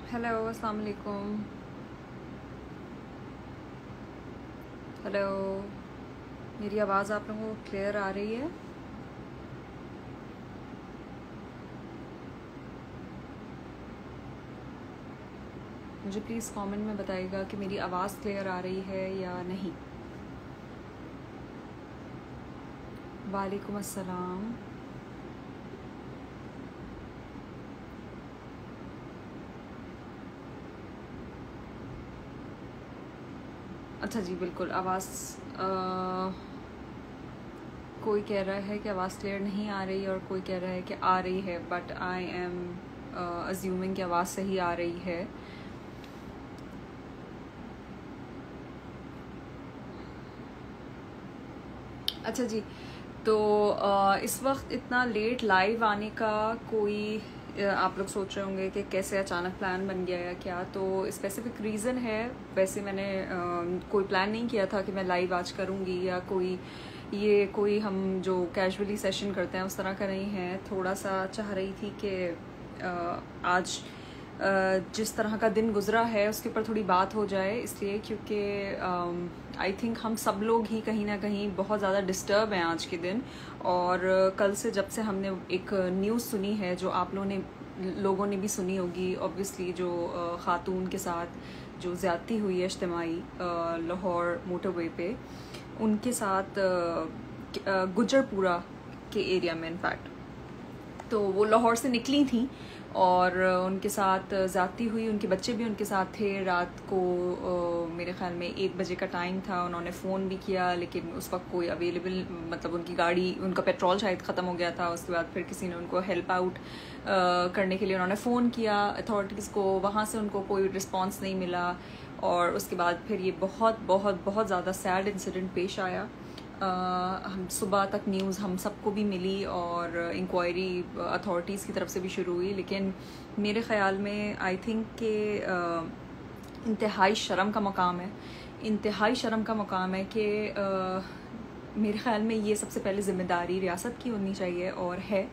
Hello, अस्सलाम वालेकुम। Hello, मेरी आवाज़ आप लोगों को क्लियर आ रही है? मुझे प्लीज़ कमेंट में बताइएगा कि मेरी आवाज़ क्लियर आ रही है या नहीं। वालेकुम अस्सलाम। अच्छा जी, बिल्कुल आवाज़ कोई कह रहा है कि आवाज़ क्लियर नहीं आ रही और कोई कह रहा है कि आ रही है, बट आई एम अज्यूमिंग कि आवाज़ सही आ रही है। अच्छा जी, तो इस वक्त इतना लेट लाइव आने का कोई आप लोग सोच रहे होंगे कि कैसे अचानक प्लान बन गया या क्या, तो स्पेसिफिक रीज़न है। वैसे मैंने कोई प्लान नहीं किया था कि मैं लाइव आज करूँगी या कोई हम जो कैजुअली सेशन करते हैं उस तरह का नहीं है। थोड़ा सा चाह रही थी कि आज जिस तरह का दिन गुजरा है उसके ऊपर थोड़ी बात हो जाए, इसलिए क्योंकि आई थिंक हम सब लोग ही कहीं ना कहीं बहुत ज़्यादा डिस्टर्ब हैं आज के दिन। और कल से जब से हमने एक न्यूज़ सुनी है जो आप लोगों ने भी सुनी होगी ऑब्वियसली, जो खातून के साथ जो ज़्यादती हुई है इज्तिमाई लाहौर मोटरवे पे, उनके साथ गुजरपुरा के एरिया में इनफैक्ट। तो वो लाहौर से निकली थी और उनके साथ ज़्यादती हुई। उनके बच्चे भी उनके साथ थे। रात को मेरे ख्याल में 1 बजे का टाइम था। उन्होंने फ़ोन भी किया लेकिन उस वक्त कोई अवेलेबल, मतलब उनकी गाड़ी, उनका पेट्रोल शायद ख़त्म हो गया था। उसके बाद फिर किसी ने उनको हेल्प आउट करने के लिए उन्होंने फ़ोन किया अथॉरिटीज़ को। वहाँ से उनको कोई रिस्पॉन्स नहीं मिला और उसके बाद फिर ये बहुत बहुत बहुत ज़्यादा सैड इंसिडेंट पेश आया। हम सुबह तक न्यूज़ हम सबको भी मिली और इंक्वायरी अथॉरिटीज़ की तरफ से भी शुरू हुई, लेकिन मेरे ख़्याल में आई थिंक कि इंतहाई शर्म का मकाम है। इंतहाई शर्म का मकाम है कि मेरे ख़्याल में ये सबसे पहले ज़िम्मेदारी रियासत की होनी चाहिए और है।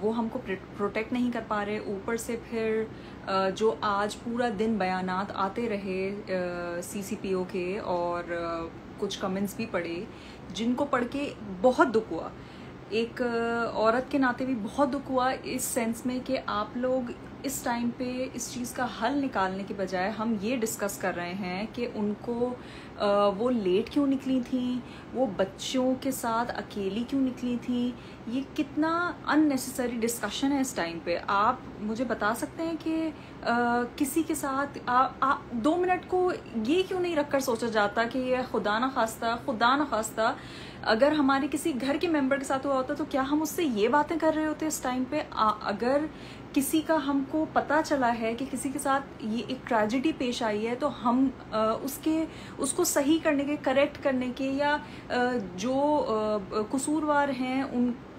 वो हमको प्रोटेक्ट नहीं कर पा रहे। ऊपर से फिर जो आज पूरा दिन बयानात आते रहे CCPO के और कुछ कमेंट्स भी पढ़े जिनको पढ़ के बहुत दुख हुआ। एक औरत के नाते भी बहुत दुख हुआ इस सेंस में कि आप लोग इस टाइम पे इस चीज़ का हल निकालने के बजाय हम ये डिस्कस कर रहे हैं कि उनको वो लेट क्यों निकली थी, वो बच्चों के साथ अकेली क्यों निकली थी। ये कितना अननेसेसरी डिस्कशन है इस टाइम पे। आप मुझे बता सकते हैं कि किसी के साथ 2 मिनट को ये क्यों नहीं रखकर सोचा जाता कि ये खुदा न खास्ता अगर हमारे किसी घर के मेंबर के साथ हुआ होता तो क्या हम उससे ये बातें कर रहे होते इस टाइम पे। अगर किसी का हमको पता चला है कि किसी के साथ ये एक ट्रेजेडी पेश आई है तो हम उसको सही करने के, करेक्ट करने के या जो कसूरवार हैं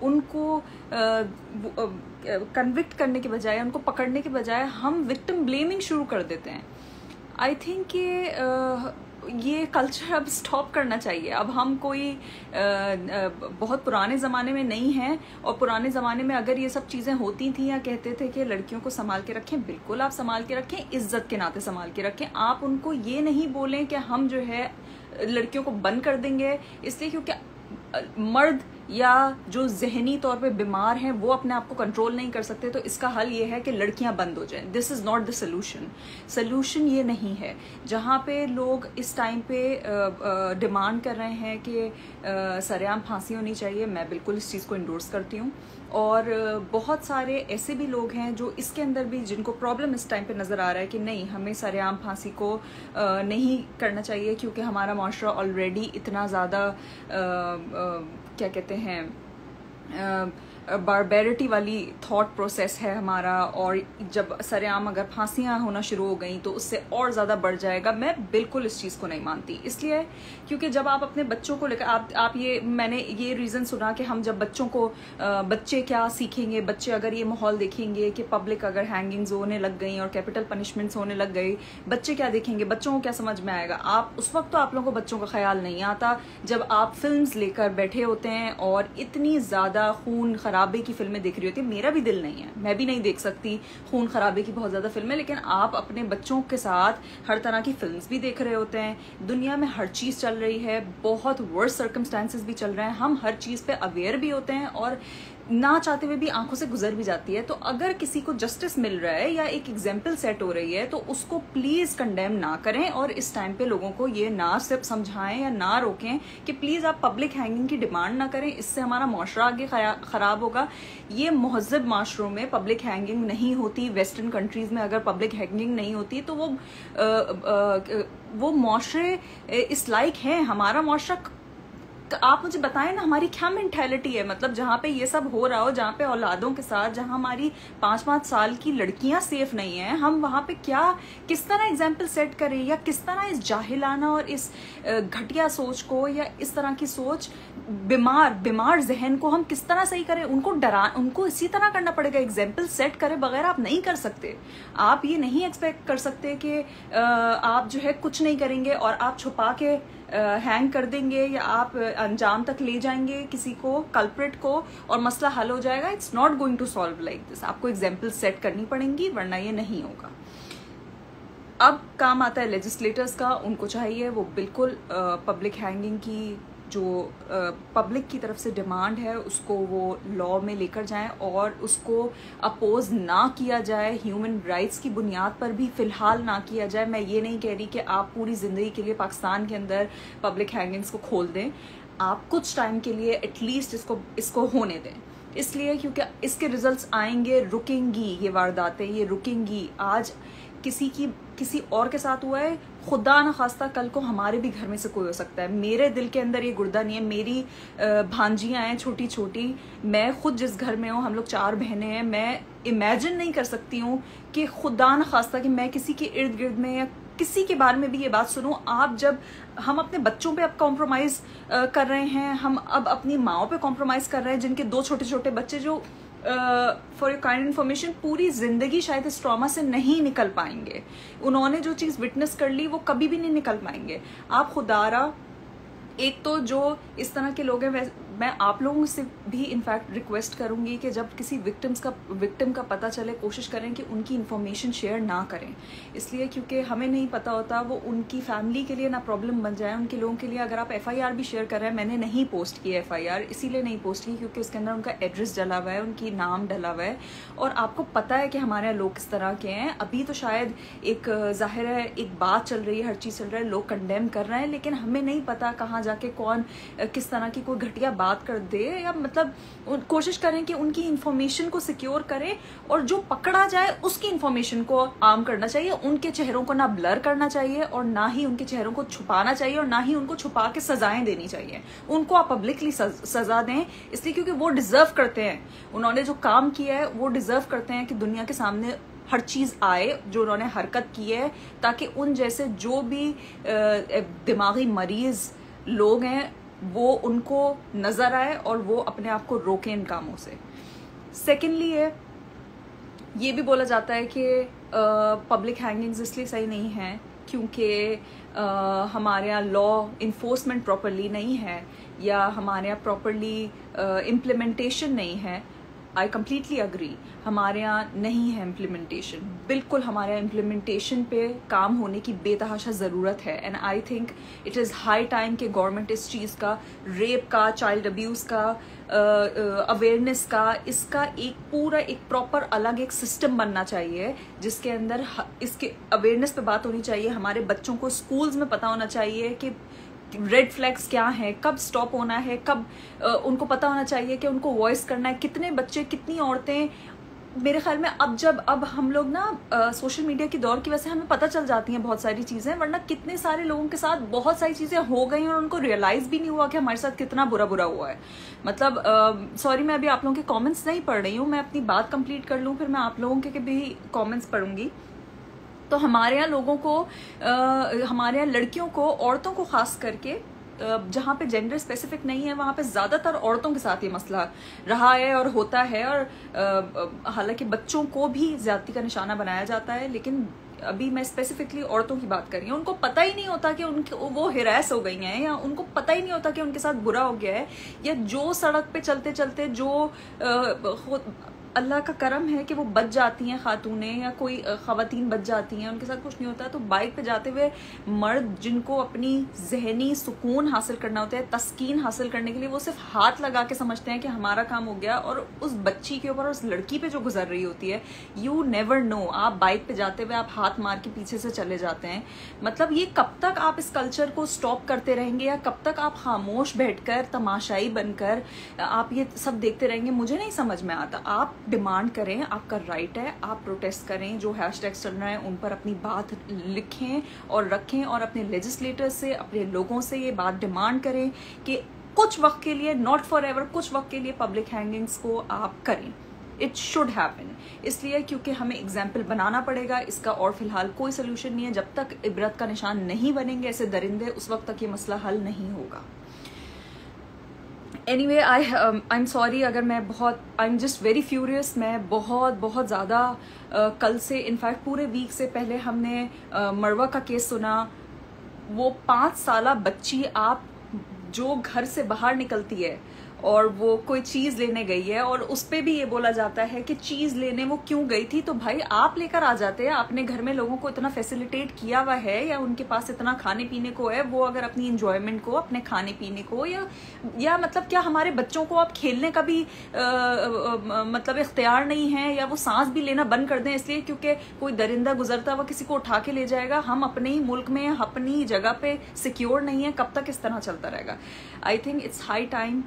उनको कन्विक्ट करने के बजाय, उनको पकड़ने के बजाय हम विक्टिम ब्लेमिंग शुरू कर देते हैं। आई थिंक ये कल्चर अब स्टॉप करना चाहिए। अब हम कोई बहुत पुराने ज़माने में नहीं हैं। और पुराने ज़माने में अगर ये सब चीज़ें होती थी या कहते थे कि लड़कियों को संभाल के रखें, बिल्कुल आप संभाल के रखें, इज्जत के नाते संभाल के रखें। आप उनको ये नहीं बोलें कि हम जो है लड़कियों को बंद कर देंगे, इसलिए क्योंकि मर्द या जो जहनी तौर पे बीमार हैं वो अपने आप को कंट्रोल नहीं कर सकते, तो इसका हल ये है कि लड़कियां बंद हो जाएं। This is not the solution. Solution ये नहीं है। जहाँ पे लोग इस टाइम पे डिमांड कर रहे हैं कि सरेआम फांसी होनी चाहिए, मैं बिल्कुल इस चीज़ को इंडोर्स करती हूँ। और बहुत सारे ऐसे भी लोग हैं जो इसके अंदर भी, जिनको प्रॉब्लम इस टाइम पे नज़र आ रहा है कि नहीं, हमें सरेआम फांसी को नहीं करना चाहिए क्योंकि हमारा माशरा ऑलरेडी इतना ज़्यादा क्या कहते हैं बारबेरिटी वाली थॉट प्रोसेस है हमारा। और जब सरेआम अगर फांसियां होना शुरू हो गई तो उससे और ज़्यादा बढ़ जाएगा। मैं बिल्कुल इस चीज़ को नहीं मानती, इसलिए क्योंकि जब आप अपने बच्चों को लेकर आप मैंने ये रीज़न सुना कि हम जब बच्चों को बच्चे क्या सीखेंगे, बच्चे अगर ये माहौल देखेंगे कि पब्लिक अगर हैंगिंग्स होने लग गई और कैपिटल पनिशमेंट्स होने लग गई, बच्चे क्या देखेंगे, बच्चों को क्या समझ में आएगा। आप उस वक्त तो आप लोगों को बच्चों का ख्याल नहीं आता जब आप फिल्म्स लेकर बैठे होते हैं और इतनी ज़्यादा खून खराबे की फिल्में देख रही होती है। मेरा भी दिल नहीं है, मैं भी नहीं देख सकती खून खराबे की बहुत ज़्यादा फिल्में, लेकिन आप अपने बच्चों के साथ हर तरह की फिल्म्स भी देख रहे होते हैं। दुनिया में हर चीज़ चल रही है, बहुत वर्स्ट सर्कमस्टांसेस भी चल रहे हैं, हम हर चीज़ पे अवेयर भी होते हैं और ना चाहते हुए भी आंखों से गुजर भी जाती है। तो अगर किसी को जस्टिस मिल रहा है या एक एग्जाम्पल सेट हो रही है तो उसको प्लीज कंडेम ना करें, और इस टाइम पे लोगों को ये ना सिर्फ समझाएं या ना रोकें कि प्लीज आप पब्लिक हैंगिंग की डिमांड ना करें, इससे हमारा माशरा आगे खराब होगा। ये महज़ब माशरों में पब्लिक हैंगिंग नहीं होती, वेस्टर्न कंट्रीज में अगर पब्लिक हैंगिंग नहीं होती तो वो माशरे इस लायक हैं। हमारा माशरा, तो आप मुझे बताएं ना हमारी क्या मेंटेलिटी है। मतलब जहाँ पे ये सब हो रहा हो, जहाँ पे औलादों के साथ, जहाँ हमारी 5-5 साल की लड़कियां सेफ नहीं है, हम वहाँ पे किस तरह एग्जाम्पल सेट करें, या किस तरह इस जाहिलाना और इस घटिया सोच को या इस तरह की सोच, बीमार जहन को हम किस तरह सही करें। उनको इसी तरह करना पड़ेगा, एग्जाम्पल सेट करे बगैर आप नहीं कर सकते। आप ये नहीं एक्सपेक्ट कर सकते कि आप जो है कुछ नहीं करेंगे और आप छुपा के हैंग कर देंगे या आप अंजाम तक ले जाएंगे किसी को, कल्प्रिट को, और मसला हल हो जाएगा। It's not going to solve like this. आपको एग्जाम्पल सेट करनी पड़ेंगी, वरना ये नहीं होगा। अब काम आता है लेजिस्लेटर्स का। उनको चाहिए वो बिल्कुल पब्लिक हैंगिंग की जो पब्लिक की तरफ से डिमांड है उसको वो लॉ में लेकर जाएं और उसको अपोज ना किया जाए, ह्यूमन राइट्स की बुनियाद पर भी फिलहाल ना किया जाए। मैं ये नहीं कह रही कि आप पूरी जिंदगी के लिए पाकिस्तान के अंदर पब्लिक हैंगिंग्स को खोल दें, आप कुछ टाइम के लिए एटलीस्ट इसको होने दें, इसलिए क्योंकि इसके रिजल्ट्स आएंगे, रुकेंगी ये वारदातें, ये रुकेंगी। आज किसी और के साथ हुआ है, खुदा न खास्ता कल को हमारे भी घर में से कोई हो सकता है। मेरे दिल के अंदर ये गुर्दा नहीं है, मेरी भांजियां हैं छोटी छोटी, मैं खुद जिस घर में हूँ, हम लोग 4 बहनें हैं, मैं इमेजिन नहीं कर सकती हूँ कि खुदा न खास्ता कि मैं किसी के इर्द गिर्द में या किसी के बारे में भी ये बात सुनूं। हम अपने बच्चों पे अब कॉम्प्रोमाइज कर रहे हैं, हम अब अपनी माओ पे कॉम्प्रोमाइज कर रहे हैं, जिनके 2 छोटे छोटे बच्चे जो फॉर योर काइंड इन्फॉर्मेशन पूरी जिंदगी शायद इस ट्रॉमा से नहीं निकल पाएंगे। उन्होंने जो चीज विटनेस कर ली वो कभी भी नहीं निकल पाएंगे। आप खुदारा, एक तो जो इस तरह के लोग हैं, मैं आप लोगों से भी इनफैक्ट रिक्वेस्ट करूंगी कि जब किसी विक्टिम का पता चले, कोशिश करें कि उनकी इन्फॉर्मेशन शेयर ना करें, इसलिए क्योंकि हमें नहीं पता होता वो उनकी फैमिली के लिए ना प्रॉब्लम बन जाए, उनके लोगों के लिए। अगर आप FIR भी शेयर कर रहे हैं, मैंने नहीं पोस्ट की FIR, इसीलिए नहीं पोस्ट की क्योंकि उसके अंदर उनका एड्रेस डला हुआ है, उनकी नाम डला हुआ है, और आपको पता है कि हमारे यहाँ लोग किस तरह के हैं। अभी तो शायद एक जाहिर है एक बात चल रही है, हर चीज़ चल रहा है, लोग कंडेम कर रहे हैं, लेकिन हमें नहीं पता कहाँ जाके कौन किस तरह की कोई घटिया बात कर दे, या मतलब कोशिश करें कि उनकी इंफॉर्मेशन को सिक्योर करें, और जो पकड़ा जाए उसकी इंफॉर्मेशन को आम करना चाहिए। उनके चेहरों को ना ब्लर करना चाहिए और ना ही उनके चेहरों को छुपाना चाहिए, और ना ही उनको छुपा के सजाएं देनी चाहिए। उनको आप पब्लिकली सजा दें, इसलिए क्योंकि वो डिजर्व करते हैं, उन्होंने जो काम किया है वो डिजर्व करते हैं कि दुनिया के सामने हर चीज आए जो उन्होंने हरकत की है, ताकि उन जैसे जो भी दिमागी मरीज लोग हैं वो उनको नजर आए और वो अपने आप को रोकें इन कामों से। सेकेंडली ये भी बोला जाता है कि पब्लिक हैंगिंग्स इसलिए सही नहीं है क्योंकि हमारे यहाँ लॉ इन्फोर्समेंट प्रॉपरली नहीं है, या हमारे यहाँ प्रॉपरली इम्प्लीमेंटेशन नहीं है। आई कम्प्लीटली अग्री, हमारे यहाँ नहीं है इम्प्लीमेंटेशन, बिल्कुल हमारे यहाँ इम्प्लीमेंटेशन पे काम होने की बेतहाशा ज़रूरत है। And I think it is high time कि गवर्नमेंट इस चीज़ का, रेप का, चाइल्ड अब्यूज़ का, अवेयरनेस का, इसका एक प्रॉपर अलग एक सिस्टम बनना चाहिए जिसके अंदर इसके अवेयरनेस पे बात होनी चाहिए। हमारे बच्चों को स्कूल्स में पता होना चाहिए कि रेड फ्लैग्स क्या हैं, कब स्टॉप होना है, कब उनको पता होना चाहिए कि उनको वॉइस करना है। कितने बच्चे, कितनी औरतें, मेरे ख्याल में अब हम लोग ना सोशल मीडिया की दौर की वजह से हमें पता चल जाती हैं बहुत सारी चीज़ें, वरना कितने सारे लोगों के साथ बहुत सारी चीज़ें हो गई और उनको रियलाइज़ भी नहीं हुआ कि हमारे साथ कितना बुरा हुआ है। मतलब सॉरी, मैं अभी आप लोगों के कमेंट्स नहीं पढ़ रही हूँ, मैं अपनी बात कंप्लीट कर लूँ, फिर मैं आप लोगों के भी कमेंट्स पढ़ूंगी। तो हमारे यहाँ लोगों को, हमारे यहाँ लड़कियों को, औरतों को खास करके जहाँ पे जेंडर स्पेसिफिक नहीं है वहाँ पे ज़्यादातर औरतों के साथ ये मसला रहा है और होता है, और हालांकि बच्चों को भी ज्यादती का निशाना बनाया जाता है, लेकिन अभी मैं स्पेसिफिकली औरतों की बात कर रही हूँ। उनको पता ही नहीं होता कि उनके वो हिरास हो गई हैं, या उनको पता ही नहीं होता कि उनके साथ बुरा हो गया है, या जो सड़क पे चलते चलते जो अल्लाह का करम है कि वो बच जाती हैं खातूनें या कोई ख़वातीन बच जाती हैं, उनके साथ कुछ नहीं होता। तो बाइक पे जाते हुए मर्द जिनको अपनी जहनी सुकून हासिल करना होता है, तस्कीन हासिल करने के लिए, वो सिर्फ हाथ लगा के समझते हैं कि हमारा काम हो गया, और उस बच्ची के ऊपर, उस लड़की पे जो गुजर रही होती है, यू नेवर नो। आप बाइक पे जाते हुए आप हाथ मार के पीछे से चले जाते हैं। मतलब ये कब तक आप इस कल्चर को स्टॉप करते रहेंगे, या कब तक आप खामोश बैठकर तमाशाई बनकर आप ये सब देखते रहेंगे, मुझे नहीं समझ में आता। आप डिमांड करें, आपका राइट है, आप प्रोटेस्ट करें, जो हैशटैग्स चल रहे हैं उन पर अपनी बात लिखें और रखें, और अपने लेजिस्लेटर्स से, अपने लोगों से ये बात डिमांड करें कि कुछ वक्त के लिए, नॉट फॉर एवर, कुछ वक्त के लिए पब्लिक हैंगिंग्स को आप करें। इट शुड हैपन, इसलिए क्योंकि हमें एग्जाम्पल बनाना पड़ेगा। इसका और फिलहाल कोई सोल्यूशन नहीं है। जब तक इबरत का निशान नहीं बनेंगे ऐसे दरिंदे, उस वक्त तक ये मसला हल नहीं होगा। एनीवे, आई एम सॉरी अगर मैं आई एम जस्ट वेरी फ्यूरियस। मैं बहुत ज़्यादा कल से, इनफैक्ट पूरे वीक से पहले हमने मरवा का केस सुना। वो 5 साला बच्ची, आप जो घर से बाहर निकलती है और वो कोई चीज़ लेने गई है, और उस पे भी ये बोला जाता है कि चीज़ लेने वो क्यों गई थी, तो भाई आप लेकर आ जाते हैं। आपने घर में लोगों को इतना फैसिलिटेट किया हुआ है, या उनके पास इतना खाने पीने को है, वो अगर अपनी इंजॉयमेंट को, अपने खाने पीने को, या मतलब क्या हमारे बच्चों को आप खेलने का भी मतलब इख्तियार नहीं है, या वो सांस भी लेना बंद कर दें इसलिए क्योंकि कोई दरिंदा गुजरता हुआ किसी को उठा के ले जाएगा। हम अपने ही मुल्क में, अपनी जगह पे सिक्योर नहीं है। कब तक इस तरह चलता रहेगा? I think it's high time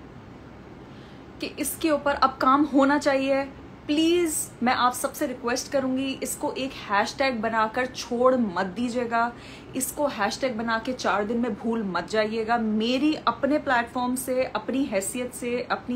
कि इसके ऊपर अब काम होना चाहिए। प्लीज मैं आप सबसे रिक्वेस्ट करूंगी, इसको एक हैशटैग बनाकर छोड़ मत दीजिएगा। इसको हैशटैग बना के 4 दिन में भूल मत जाइएगा। मेरी अपने प्लेटफॉर्म से, अपनी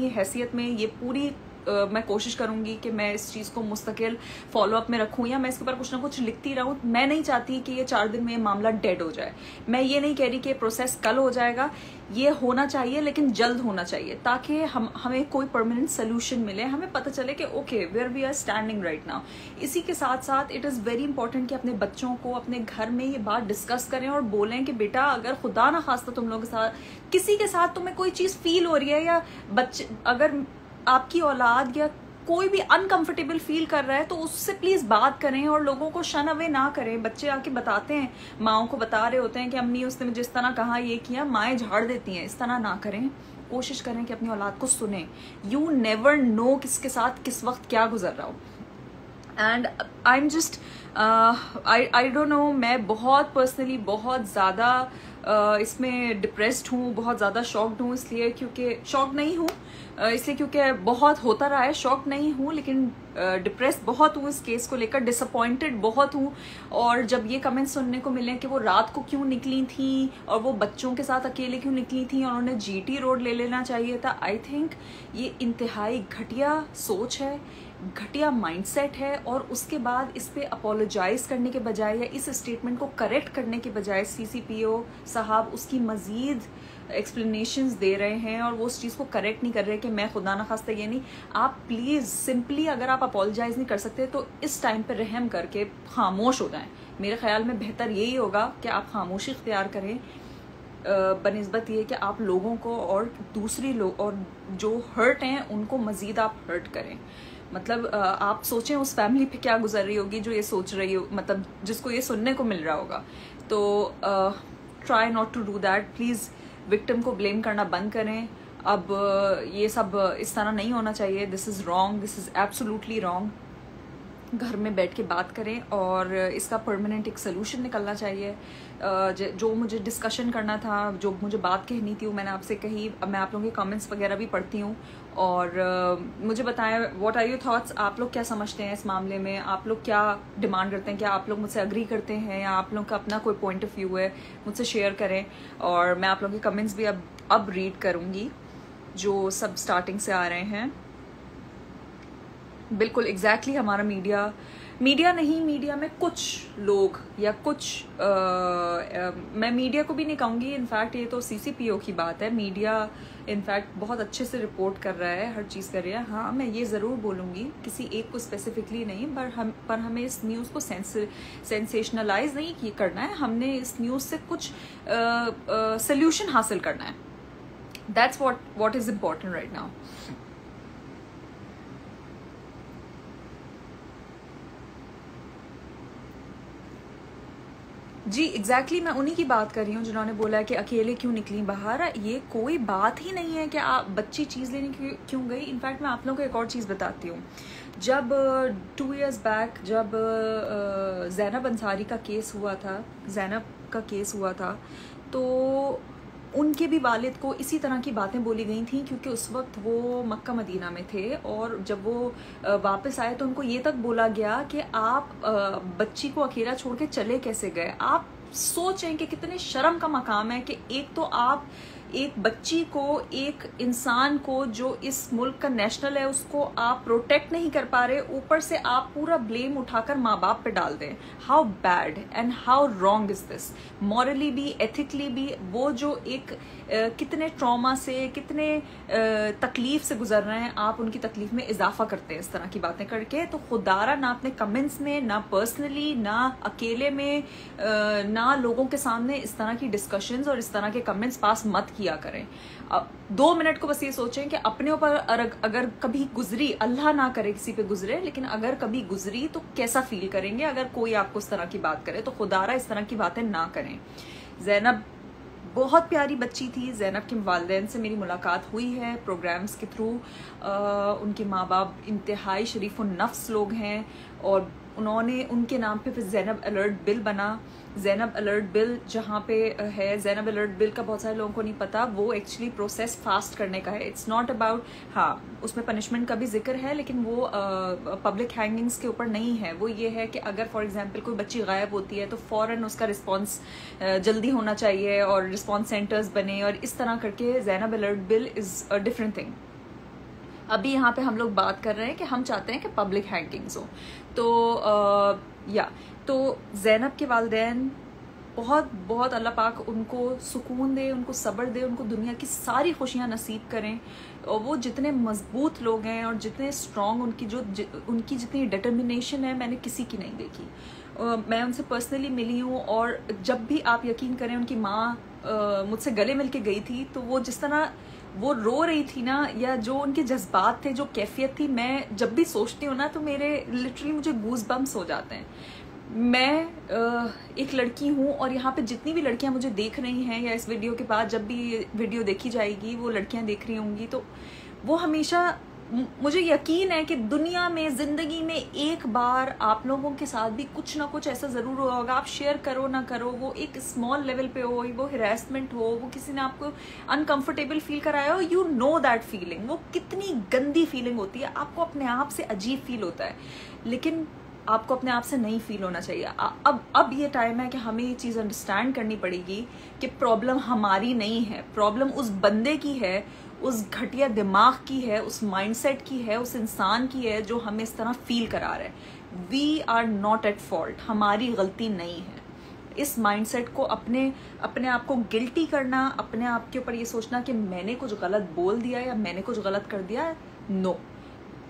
हैसियत में ये पूरी मैं कोशिश करूंगी कि मैं इस चीज़ को मुस्तकिल फॉलोअप में रखूं, या मैं इसके ऊपर कुछ ना कुछ लिखती रहूं। मैं नहीं चाहती कि ये 4 दिन में मामला डेड हो जाए। मैं ये नहीं कह रही कि प्रोसेस कल हो जाएगा, ये होना चाहिए, लेकिन जल्द होना चाहिए, ताकि हमें कोई परमानेंट सोल्यूशन मिले, हमें पता चले कि okay where we are standing right now. इसी के साथ साथ इट इज़ वेरी इंपॉर्टेंट कि अपने बच्चों को अपने घर में ये बात डिस्कस करें और बोलें कि बेटा, अगर खुदा ना खास्ता तुम लोगों के साथ, किसी के साथ तुम्हें कोई चीज़ फील हो रही है, या बच्चे, अगर आपकी औलाद या कोई भी अनकंफर्टेबल फील कर रहा है, तो उससे प्लीज बात करें और लोगों को शन अवे ना करें। बच्चे आके बताते हैं, माओ को बता रहे होते हैं कि अम्मी उसने जिस तरह कहा ये किया, माएँ झाड़ देती हैं। इस तरह ना करें। कोशिश करें कि अपनी औलाद को सुने। यू नेवर नो किसके साथ किस वक्त क्या गुजर रहा हो। And I am just I don't know, मैं बहुत पर्सनली बहुत ज़्यादा इसमें डिप्रेस्ड हूँ, बहुत ज़्यादा शॉक्ड हूँ। इसलिए क्योंकि शॉक्ड नहीं हूँ, इसलिए क्योंकि बहुत होता रहा है। शॉक नहीं हूँ, लेकिन डिप्रेस बहुत हूँ इस केस को लेकर, डिसअपॉइंटेड बहुत हूँ। और जब ये कमेंट्स सुनने को मिले कि वो रात को क्यों निकली थी और वो बच्चों के साथ अकेले क्यों निकली थी और उन्हें जीटी रोड ले लेना चाहिए था, आई थिंक ये इंतहाई घटिया सोच है, घटिया माइंडसेट है। और उसके बाद इस पे अपोलोजाइज करने के बजाय, या इस स्टेटमेंट को करेक्ट करने के बजाय, सीसीपीओ साहब उसकी मजीद एक्सप्लेनेशंस दे रहे हैं, और वो उस चीज़ को करेक्ट नहीं कर रहे कि मैं खुदा ना खास्ता ये नहीं। आप प्लीज़ सिंपली, अगर आप अपोलोजाइज नहीं कर सकते तो इस टाइम पे रहम करके खामोश हो जाएं। मेरे ख्याल में बेहतर यही होगा कि आप खामोशी इख्तियार करें, बनिस्बत ये कि आप लोगों को और दूसरी लोग और जो हर्ट हैं उनको मजीद आप हर्ट करें। मतलब आप सोचें उस फैमिली पे क्या गुजर रही होगी जो ये सोच रही हो, मतलब जिसको ये सुनने को मिल रहा होगा। तो try not to do that please. Victim को ब्लेम करना बंद करें। अब ये सब इस तरह नहीं होना चाहिए। This is wrong, this is absolutely wrong. घर में बैठ के बात करें और इसका परमानेंट एक सोल्यूशन निकलना चाहिए। जो मुझे डिस्कशन करना था, जो मुझे बात कहनी थी, वो मैंने आपसे कही। अब मैं आप लोगों के कमेंट्स वगैरह भी पढ़ती हूँ, और मुझे बताएं व्हाट आर योर थॉट्स। आप लोग क्या समझते हैं इस मामले में? आप लोग क्या डिमांड करते हैं? क्या आप लोग मुझसे अग्री करते हैं, या आप लोगों का अपना कोई पॉइंट ऑफ व्यू है? मुझसे शेयर करें। और मैं आप लोगों के कमेंट्स भी अब रीड करूँगी जो सब स्टार्टिंग से आ रहे हैं। बिल्कुल एग्जैक्टली हमारा मीडिया मीडिया नहीं, मीडिया में कुछ लोग या कुछ मैं मीडिया को भी नहीं कहूँगी, इनफैक्ट ये तो सीसीपीओ की बात है। मीडिया इनफैक्ट बहुत अच्छे से रिपोर्ट कर रहा है, हर चीज़ कर रहा है। हाँ, मैं ये ज़रूर बोलूँगी, किसी एक को स्पेसिफिकली नहीं, पर हमें इस न्यूज़ को सेंसेशनलाइज नहीं करना है, हमने इस न्यूज़ से कुछ सोल्यूशन हासिल करना है। That's what is important right now. जी एग्जैक्टली मैं उन्हीं की बात कर रही हूँ जिन्होंने बोला कि अकेले क्यों निकली बाहर। ये कोई बात ही नहीं है कि आप बच्ची चीज़ लेने क्यों गई। इनफैक्ट मैं आप लोगों को एक और चीज़ बताती हूँ। जब 2 years बैक जब ज़ैनब अंसारी का केस हुआ था, तो उनके भी वालिद को इसी तरह की बातें बोली गई थी, क्योंकि उस वक्त वो मक्का मदीना में थे और जब वो वापस आए तो उनको ये तक बोला गया कि आप बच्ची को अकेला छोड़ के चले कैसे गए। आप सोचें कि कितने शर्म का मकाम है कि एक तो आप एक बच्ची को, एक इंसान को जो इस मुल्क का नेशनल है, उसको आप प्रोटेक्ट नहीं कर पा रहे, ऊपर से आप पूरा ब्लेम उठाकर माँ बाप पे डाल दें। How bad and how wrong is this, morally भी, एथिकली भी। वो जो एक कितने ट्रॉमा से, कितने तकलीफ से गुजर रहे हैं, आप उनकी तकलीफ में इजाफा करते हैं इस तरह की बातें करके। तो खुदारा ना अपने कमेंट्स में, ना पर्सनली, ना अकेले में, ना लोगों के सामने इस तरह की डिस्कशंस और इस तरह के कमेंट्स पास मत किया करें। अब 2 मिनट को बस ये सोचें कि अपने ऊपर अगर कभी गुजरी, अल्लाह ना करे किसी पे गुजरे, लेकिन अगर कभी गुजरी तो कैसा फील करेंगे अगर कोई आपको इस तरह की बात करे। तो खुदारा इस तरह की बातें ना करें। ज़ैनब बहुत प्यारी बच्ची थी। ज़ैनब के वालिदैन से मेरी मुलाकात हुई है प्रोग्राम्स के थ्रू। उनके माँ बाप इंतहाई शरीफ नफ्स लोग हैं और उन्होंने उनके नाम पे फिर ज़ैनब अलर्ट बिल बना। ज़ैनब अलर्ट बिल जहाँ पे है, ज़ैनब अलर्ट बिल का बहुत सारे लोगों को नहीं पता, वो एक्चुअली प्रोसेस फास्ट करने का है। इट्स नॉट अबाउट, हाँ उसमें पनिशमेंट का भी जिक्र है, लेकिन वो पब्लिक हैंगिंग्स के ऊपर नहीं है। वो ये है कि अगर फॉर एग्जांपल कोई बच्ची गायब होती है तो फ़ौरन उसका रिस्पॉन्स जल्दी होना चाहिए और रिस्पॉन्स सेंटर्स बने, और इस तरह करके Zainab alert bill is a different thing. अभी यहाँ पे हम लोग बात कर रहे हैं कि हम चाहते हैं कि पब्लिक हैंगिंग्स हो। तो ज़ैनब के वालिदैन बहुत बहुत अल्लाह पाक उनको सुकून दे, उनको सब्र दे, उनको दुनिया की सारी खुशियाँ नसीब करें। और वो जितने मजबूत लोग हैं और जितने स्ट्रॉन्ग, उनकी जितनी डिटर्मिनेशन है मैंने किसी की नहीं देखी। मैं उनसे पर्सनली मिली हूँ और जब भी आप यकीन करें उनकी माँ मुझसे गले मिल के गई थी, तो वो जिस तरह वो रो रही थी ना, या जो उनके जज्बात थे, जो कैफियत थी, मैं जब भी सोचती हूँ ना तो मेरे लिटरली मुझे गूज बम्स हो जाते हैं। मैं एक लड़की हूँ और यहाँ पे जितनी भी लड़कियाँ मुझे देख रही हैं या इस वीडियो के बाद जब भी वीडियो देखी जाएगी वो लड़कियाँ देख रही होंगी, तो वो हमेशा, मुझे यकीन है कि दुनिया में, जिंदगी में एक बार आप लोगों के साथ भी कुछ ना कुछ ऐसा जरूर हुआ होगा। आप शेयर करो ना करो, वो एक स्मॉल लेवल पे हो, वो हिरासमेंट हो, वो किसी ने आपको अनकंफर्टेबल फील कराया हो, यू नो दैट फीलिंग। वो कितनी गंदी फीलिंग होती है, आपको अपने आप से अजीब फील होता है, लेकिन आपको अपने आप से नहीं फील होना चाहिए। अब ये टाइम है कि हमें ये चीज़ अंडरस्टैंड करनी पड़ेगी कि प्रॉब्लम हमारी नहीं है, प्रॉब्लम उस बंदे की है, उस घटिया दिमाग की है, उस माइंडसेट की है, उस इंसान की है जो हमें इस तरह फील करा रहा है। We are not at fault, हमारी गलती नहीं है। इस माइंडसेट को अपने आप को गिल्टी करना, अपने आप के ऊपर ये सोचना कि मैंने कुछ गलत बोल दिया या मैंने कुछ गलत कर दिया, नो।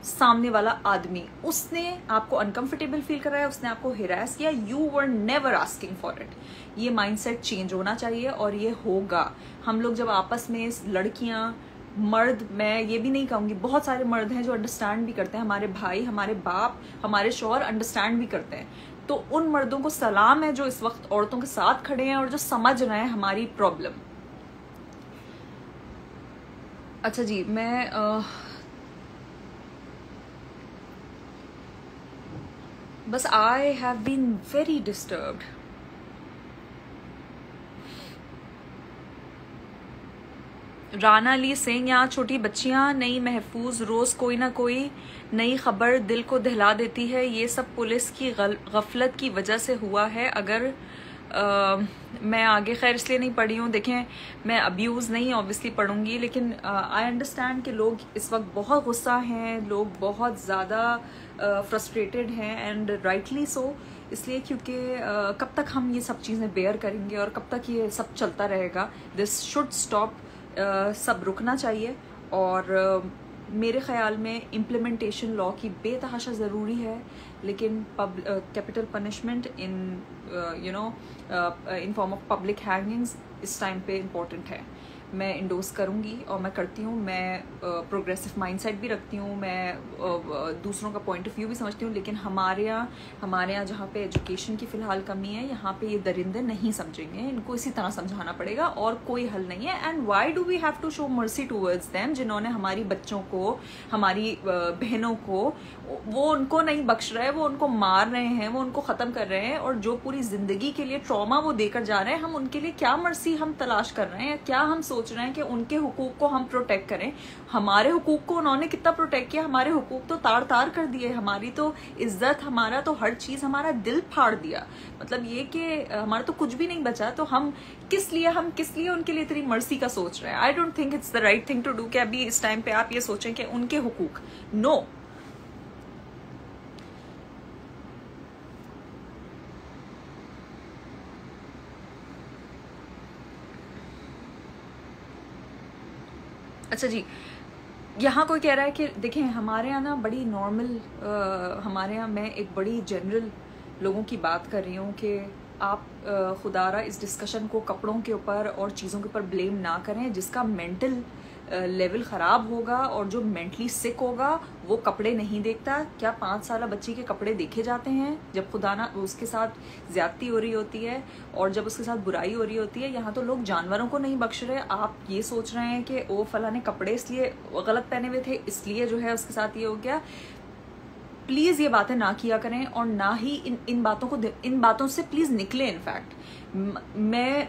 सामने वाला आदमी, उसने आपको अनकंफर्टेबल फील कराया, उसने आपको हिरास किया, you were never asking for it. ये माइंडसेट चेंज होना चाहिए और ये होगा। हम लोग जब आपस में, लड़कियां, मर्द, मैं ये भी नहीं कहूँगी, बहुत सारे मर्द हैं जो अंडरस्टैंड भी करते हैं, हमारे भाई, हमारे बाप, हमारे शौहर अंडरस्टैंड भी करते हैं। तो उन मर्दों को सलाम है जो इस वक्त औरतों के साथ खड़े हैं और जो समझ रहे हैं हमारी प्रॉब्लम। अच्छा जी, मैं बस I have been very disturbed. Rana Ali Singh, यहाँ छोटी बच्चियां नहीं महफूज, रोज कोई ना कोई नई खबर दिल को दहला देती है। ये सब पुलिस की गफलत की वजह से हुआ है। अगर मैं आगे खैर इसलिए नहीं पढ़ी हूँ, देखें मैं अब्यूज़ नहीं ऑब्वियसली पढ़ूंगी, लेकिन आई अंडरस्टैंड कि लोग इस वक्त बहुत गुस्सा हैं, लोग बहुत ज़्यादा फ्रस्ट्रेटेड हैं, एंड राइटली सो, इसलिए क्योंकि कब तक हम ये सब चीज़ें बेयर करेंगे और कब तक ये सब चलता रहेगा। दिस शुड स्टॉप, सब रुकना चाहिए। और मेरे ख्याल में इम्प्लीमेंटेशन लॉ की बेतहाशा ज़रूरी है, लेकिन capital punishment in in form of public hangings इस टाइम पे इम्पोर्टेंट है। मैं इंडोर्स करूँगी और मैं करती हूँ। मैं प्रोग्रेसिव माइंडसेट भी रखती हूँ, मैं दूसरों का पॉइंट ऑफ व्यू भी समझती हूँ, लेकिन हमारे यहाँ जहाँ पे एजुकेशन की फ़िलहाल कमी है, यहाँ पे ये दरिंदे नहीं समझेंगे, इनको इसी तरह समझाना पड़ेगा और कोई हल नहीं है। And why do we have to show mercy towards them, जिन्होंने हमारी बच्चों को, हमारी बहनों को, वो उनको नहीं बख्श रहे, वो उनको मार रहे हैं, वो उनको ख़त्म कर रहे हैं, और जो पूरी ज़िंदगी के लिए ट्रॉमा वो देकर जा रहे हैं, हम उनके लिए क्या मर्सी हम तलाश कर रहे हैं? क्या हम सोच रहे हैं कि उनके हुकूक को हम प्रोटेक्ट करें? हमारे हुकूक को उन्होंने कितना प्रोटेक्ट किया? हमारे हुकूक तो तार तार कर दिए, हमारी तो इज्जत, हमारा तो हर चीज़, हमारा दिल फाड़ दिया। मतलब ये कि हमारा तो कुछ भी नहीं बचा, तो हम किस लिए उनके लिए इतनी मर्सी का सोच रहे हैं? I don't think it's the right thing to do कि अभी इस टाइम पे आप ये सोचें कि उनके हुकूक, नो। अच्छा जी, यहाँ कोई कह रहा है कि देखें हमारे यहाँ ना बड़ी नॉर्मल, हमारे यहाँ मैं एक बड़ी जनरल लोगों की बात कर रही हूँ कि आप खुदारा इस डिस्कशन को कपड़ों के ऊपर और चीज़ों के ऊपर ब्लेम ना करें। जिसका मेंटल लेवल ख़राब होगा और जो मेंटली सिक होगा वो कपड़े नहीं देखता। क्या 5 साल बच्ची के कपड़े देखे जाते हैं जब खुदा ना उसके साथ ज़्यादती हो रही होती है और जब उसके साथ बुराई हो रही होती है? यहाँ तो लोग जानवरों को नहीं बख्श रहे। आप ये सोच रहे हैं कि ओ फला ने कपड़े इसलिए गलत पहने हुए थे, इसलिए जो है उसके साथ ये हो गया। प्लीज़ ये बातें ना किया करें और ना ही इन बातों से प्लीज़ निकले। इनफैक्ट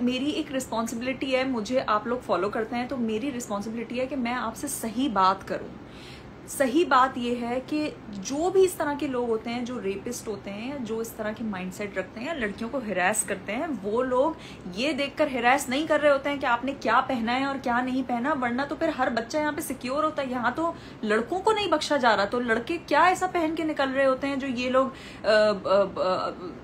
मेरी एक रिस्पॉन्सिबिलिटी है, मुझे आप लोग फॉलो करते हैं तो मेरी रिस्पॉन्सिबिलिटी है कि मैं आपसे सही बात करूं। सही बात यह है कि जो भी इस तरह के लोग होते हैं, जो रेपिस्ट होते हैं, जो इस तरह की माइंडसेट रखते हैं, लड़कियों को हिरास करते हैं, वो लोग ये देखकर हिरास नहीं कर रहे होते हैं कि आपने क्या पहना है और क्या नहीं पहना, वरना तो फिर हर बच्चा यहाँ पे सिक्योर होता है। यहाँ तो लड़कों को नहीं बख्शा जा रहा, तो लड़के क्या ऐसा पहन के निकल रहे होते हैं जो ये लोग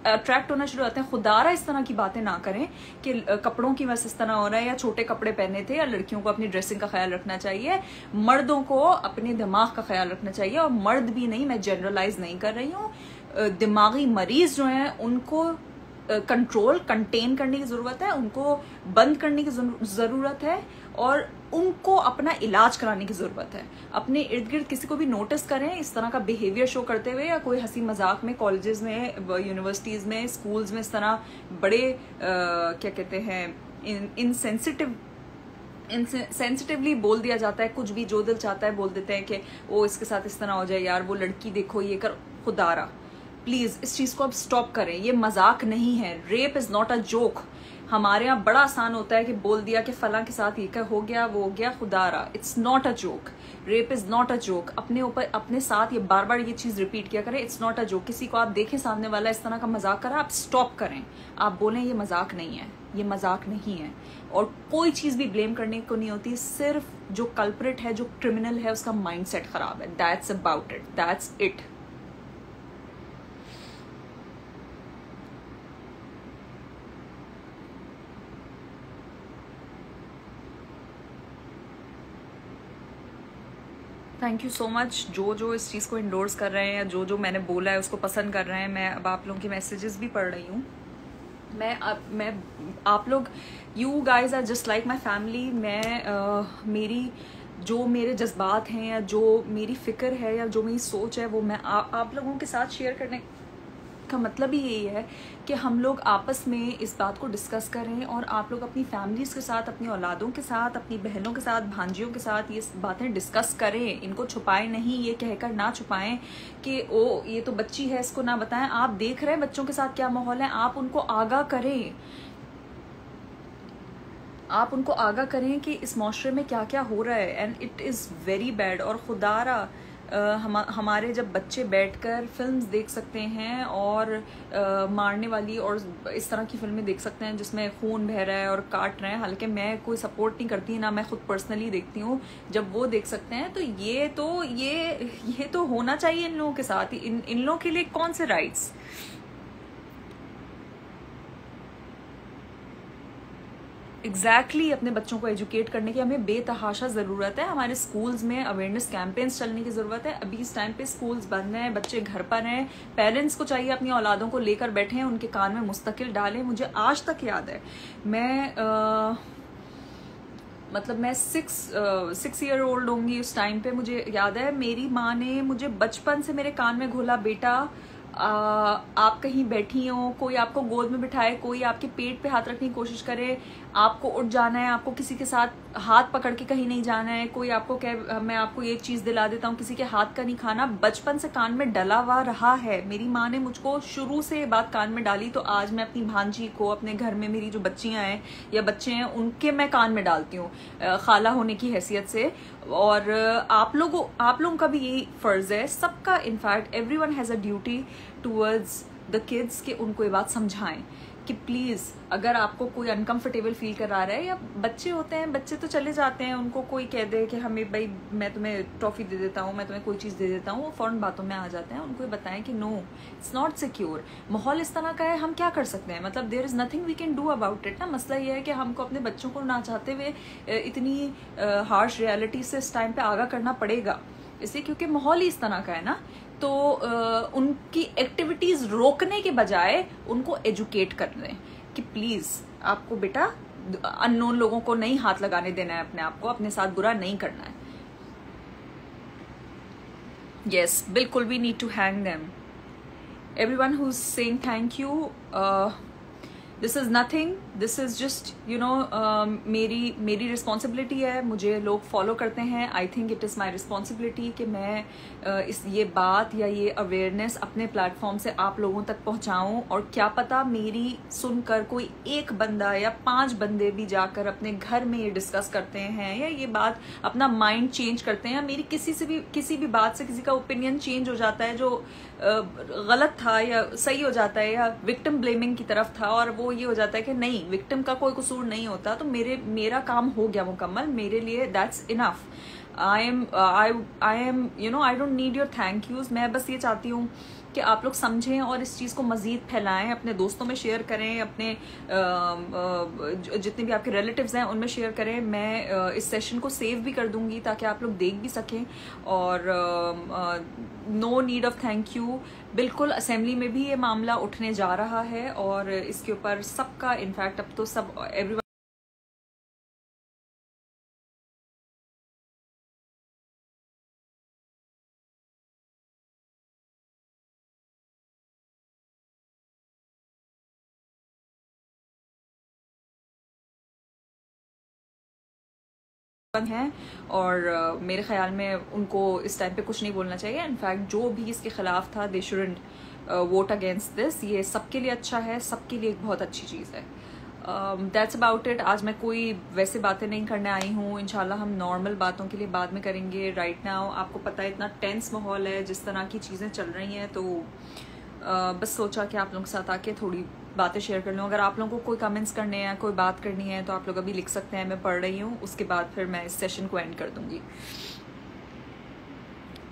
अट्रैक्ट होना शुरू होते हैं। खुदारा इस तरह की बातें ना करें कि कपड़ों की वजह से इस तरह हो रहा है, या छोटे कपड़े पहने थे, या लड़कियों को अपनी ड्रेसिंग का ख्याल रखना चाहिए, मर्दों को अपने दिमाग का ख्याल रखना चाहिए। और मर्द भी नहीं, मैं जनरलाइज नहीं कर रही हूँ, दिमागी मरीज जो हैं उनको कंटेन करने की जरूरत है, उनको बंद करने की जरूरत है, और उनको अपना इलाज कराने की जरूरत है। अपने इर्द गिर्द किसी को भी नोटिस करें इस तरह का बिहेवियर शो करते हुए, या कोई हंसी मजाक में कॉलेजेस में, यूनिवर्सिटीज में, स्कूल्स में इस तरह बड़े क्या कहते हैं, सेंसिटिवली बोल दिया जाता है, कुछ भी जो दिल चाहता है बोल देते हैं कि वो इसके साथ इस तरह हो जाए, यार वो लड़की देखो ये कर। खुदारा प्लीज इस चीज को अब स्टॉप करें, ये मजाक नहीं है। Rape is not a joke. हमारे यहाँ बड़ा आसान होता है कि बोल दिया कि फला के साथ ये हो गया, वो हो गया। खुदारा it's not a joke, rape is not a joke. अपने ऊपर, अपने साथ ये बार बार ये चीज रिपीट किया करें, इट्स नॉट अ जोक। किसी को आप देखें सामने वाला इस तरह का मजाक कर रहा है, आप स्टॉप करें, आप बोलें ये मजाक नहीं है, ये मजाक नहीं है। और कोई चीज भी ब्लेम करने को नहीं होती, सिर्फ जो कल्प्रिट है, जो क्रिमिनल है, उसका माइंडसेट खराब है। That's about it, that's it. Thank you so much जो इस चीज़ को इंडोर्स कर रहे हैं, या जो मैंने बोला है उसको पसंद कर रहे हैं। मैं अब आप लोगों के मैसेजेस भी पढ़ रही हूँ। मैं आप लोग, you guys are just like my family. मेरी जो मेरे जज्बात हैं, या जो मेरी फ़िक्र है, या जो मेरी सोच है, वो मैं आप लोगों के साथ शेयर करने का मतलब ही यही है कि हम लोग आपस में इस बात को डिस्कस करें, और आप लोग अपनी फैमिलीज़ के साथ, अपनी औलादों के साथ, अपनी बहनों के साथ, भांजियों के साथ ये बातें डिस्कस करें। इनको छुपाएं नहीं, ये कहकर ना छुपाएं कि ओ ये तो बच्ची है, इसको ना बताएं। आप देख रहे हैं बच्चों के साथ क्या माहौल है, आप उनको आगाह करें, आप उनको आगाह करें कि इस माशरे में क्या क्या हो रहा है, and it is very bad. और खुदारा हमारे जब बच्चे बैठकर फिल्म्स देख सकते हैं और मारने वाली और इस तरह की फिल्में देख सकते हैं जिसमें खून बह रहा है और काट रहे हैं, हालांकि मैं कोई सपोर्ट नहीं करती, ना मैं खुद पर्सनली देखती हूँ, जब वो देख सकते हैं तो ये तो होना चाहिए इन लोगों के साथ। इन लोगों के लिए कौन से राइट्स? एग्जैक्टली अपने बच्चों को एजुकेट करने की हमें बेतहाशा ज़रूरत है। हमारे स्कूल्स में अवेयरनेस कैंपेन्स चलने की ज़रूरत है। अभी इस टाइम पे स्कूल्स बंद हैं, बच्चे घर पर हैं, पेरेंट्स को चाहिए अपनी औलादों को लेकर बैठे हैं, उनके कान में मुस्तकिल डालें। मुझे आज तक याद है, मतलब मैं 6 ईयर ओल्ड होंगी उस टाइम पे, मुझे याद है मेरी माँ ने मुझे बचपन से मेरे कान में घोला, बेटा आप कहीं बैठी हो, कोई आपको गोद में बिठाए, कोई आपके पेट पे हाथ रखने की कोशिश करे, आपको उठ जाना है, आपको किसी के साथ हाथ पकड़ के कहीं नहीं जाना है, कोई आपको कहे मैं आपको ये चीज दिला देता हूँ, किसी के हाथ का नहीं खाना, बचपन से कान में डला हुआ रहा है। मेरी माँ ने मुझको शुरू से ये बात कान में डाली, तो आज मैं अपनी भांजी को, अपने घर में मेरी जो बच्चियां हैं या बच्चे हैं, उनके मैं कान में डालती हूँ खाला होने की हैसियत से। और आप लोगों का भी यही फर्ज है, सबका, in fact everyone has a duty towards the kids, कि उनको ये बात समझाएं कि प्लीज अगर आपको कोई अनकंफर्टेबल फील करा रहा है, या बच्चे होते हैं, बच्चे तो चले जाते हैं, उनको कोई कह दे कि हमें भाई मैं तुम्हें टॉफी दे देता हूँ, मैं तुम्हें कोई चीज दे देता हूँ, वो फौरन बातों में आ जाते हैं। उनको ये बताएं कि नो, इट्स नॉट सिक्योर, माहौल इस तरह का है, हम क्या कर सकते हैं, मतलब there is nothing we can do about it ना। मसला ये है कि हमको अपने बच्चों को ना चाहते हुए इतनी हार्श रियलिटी से इस टाइम पे आगाह करना पड़ेगा, इसलिए क्योंकि माहौल ही इस तरह का है ना। तो उनकी एक्टिविटीज रोकने के बजाय उनको एजुकेट कर दें कि प्लीज आपको बेटा अननोन लोगों को नहीं हाथ लगाने देना है, अपने आप को अपने साथ बुरा नहीं करना है। यस, बिल्कुल, we need to hang them. Everyone who is saying thank you, this is nothing, this is just मेरी रिस्पॉन्सिबिलिटी है। मुझे लोग फॉलो करते हैं, I think it is my responsibility कि मैं ये बात या ये अवेयरनेस अपने प्लेटफॉर्म से आप लोगों तक पहुंचाऊं। और क्या पता मेरी सुनकर कोई एक बंदा या 5 बंदे भी जाकर अपने घर में ये डिस्कस करते हैं, या ये बात अपना माइंड चेंज करते हैं, या मेरी किसी भी बात से किसी का ओपिनियन चेंज हो जाता है, जो गलत था या सही हो जाता है, या विक्टिम ब्लेमिंग की तरफ था और वो ये हो जाता है कि नहीं, विक्टिम का कोई कसूर नहीं होता, तो मेरा काम हो गया मुकम्मल, मेरे लिए that's enough. I am I don't need your thank use. मैं बस ये चाहती हूँ कि आप लोग समझें और इस चीज़ को मजीद फैलाएं, अपने दोस्तों में शेयर करें, अपने जितने भी आपके रिलेटिव्स हैं उनमें शेयर करें। मैं इस सेशन को सेव भी कर दूंगी ताकि आप लोग देख भी सकें। और no need of thank you, बिल्कुल असेंबली में भी ये मामला उठने जा रहा है और इसके ऊपर सबका, इनफैक्ट अब तो सब एवरीवन हैं। और मेरे ख्याल में उनको इस टाइम पे कुछ नहीं बोलना चाहिए। इनफैक्ट जो भी इसके खिलाफ था, दे शुडंट वोट अगेंस्ट दिस। ये सबके लिए अच्छा है, सबके लिए एक बहुत अच्छी चीज़ है। That's about it. आज मैं कोई वैसे बातें नहीं करने आई हूँ, इंशाल्लाह हम नॉर्मल बातों के लिए बाद में करेंगे। राइट नाउ आपको पता है इतना टेंस माहौल है, जिस तरह की चीज़ें चल रही हैं, तो बस सोचा कि आप लोगों के साथ आके थोड़ी बातें शेयर कर लूँ। अगर आप लोगों को कोई कमेंट्स करने हैं, कोई बात करनी है, तो आप लोग अभी लिख सकते हैं, मैं पढ़ रही हूँ, उसके बाद फिर मैं इस सेशन को एंड कर दूंगी।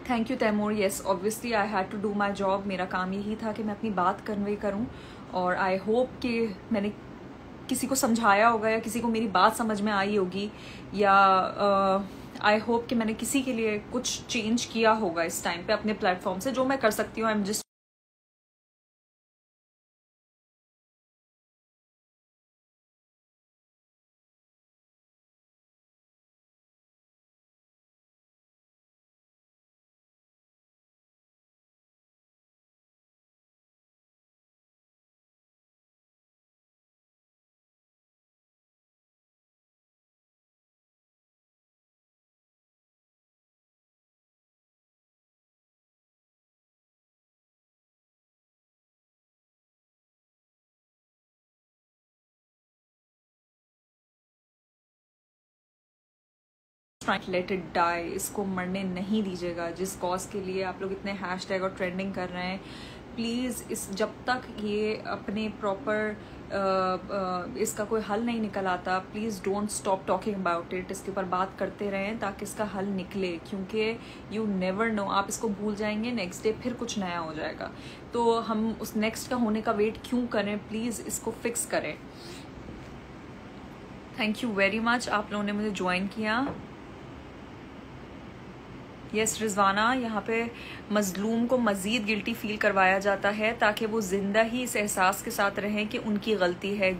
Thank you Taimur. Yes, obviously I had to do my job. मेरा काम यही था कि मैं अपनी बात कन्वे करूँ, और आई होप कि मैंने किसी को समझाया होगा या किसी को मेरी बात समझ में आई होगी, या आई होप कि मैंने किसी के लिए कुछ चेंज किया होगा इस टाइम पे अपने प्लेटफॉर्म से। जो मैं कर सकती हूँ, I am just let it die, इसको मरने नहीं दीजिएगा। जिस कॉज के लिए आप लोग इतने हैशटैग और ट्रेंडिंग कर रहे हैं, प्लीज़ इस जब तक ये अपने प्रॉपर इसका कोई हल नहीं निकल आता, please don't stop talking about it. इसके ऊपर बात करते रहें ताकि इसका हल निकले, क्योंकि यू नेवर नो, आप इसको भूल जाएंगे, नेक्स्ट डे फिर कुछ नया हो जाएगा। तो हम उस नेक्स्ट का होने का वेट क्यों करें, प्लीज़ इसको फिक्स करें। थैंक यू वेरी मच, आप लोगों ने मुझे ज्वाइन किया। यस रिजवाना, यहाँ पे मजलूम को मज़ीद गिल्टी फील करवाया जाता है ताकि वो जिंदा ही इस एहसास के साथ रहें कि उनकी गलती है।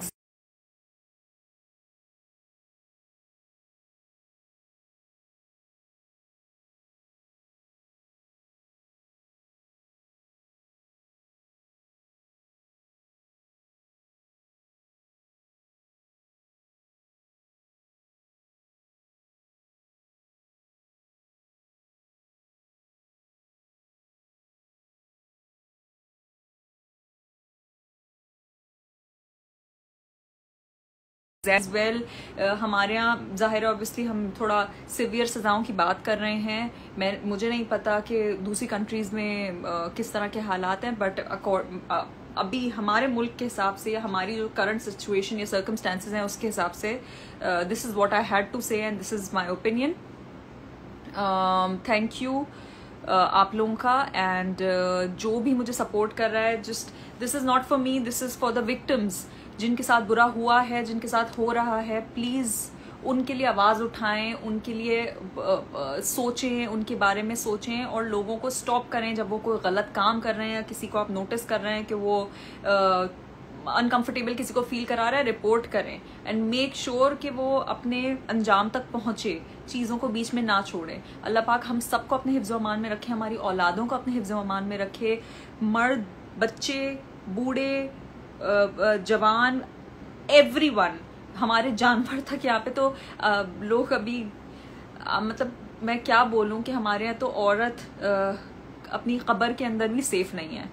एज वेल हमारे यहाँ ज़ाहिर ऑब्वियसली हम थोड़ा सिवियर सज़ाओं की बात कर रहे हैं। मुझे नहीं पता कि दूसरी कंट्रीज़ में किस तरह के हालात हैं, बट अभी हमारे मुल्क के हिसाब से या हमारी जो करंट सिचुएशन या सर्कमस्टेंसेस हैं उसके हिसाब से this is what I had to say and this is my opinion. Thank you आप लोगों का, एंड जो भी मुझे सपोर्ट कर रहा है, just this is not for me, this is for the victims जिनके साथ बुरा हुआ है, जिनके साथ हो रहा है। प्लीज़ उनके लिए आवाज़ उठाएं, उनके लिए सोचें, उनके बारे में सोचें और लोगों को स्टॉप करें जब वो कोई गलत काम कर रहे हैं या किसी को आप नोटिस कर रहे हैं कि वो अनकंफर्टेबल किसी को फील करा रहा है, रिपोर्ट करें एंड मेक श्योर कि वो अपने अंजाम तक पहुंचे, चीज़ों को बीच में ना छोड़ें। अल्लाह पाक हम सबको अपने हिफ्ज़ अमान में रखे, हमारी औलादों को अपने हिफ्ज़ अमान में रखे, मर्द, बच्चे, बूढ़े, जवान, एवरीवन, हमारे जानवर तक। यहाँ पे तो लोग अभी मतलब मैं क्या बोलूँ कि हमारे यहाँ तो औरत अपनी कब्र के अंदर भी सेफ नहीं है।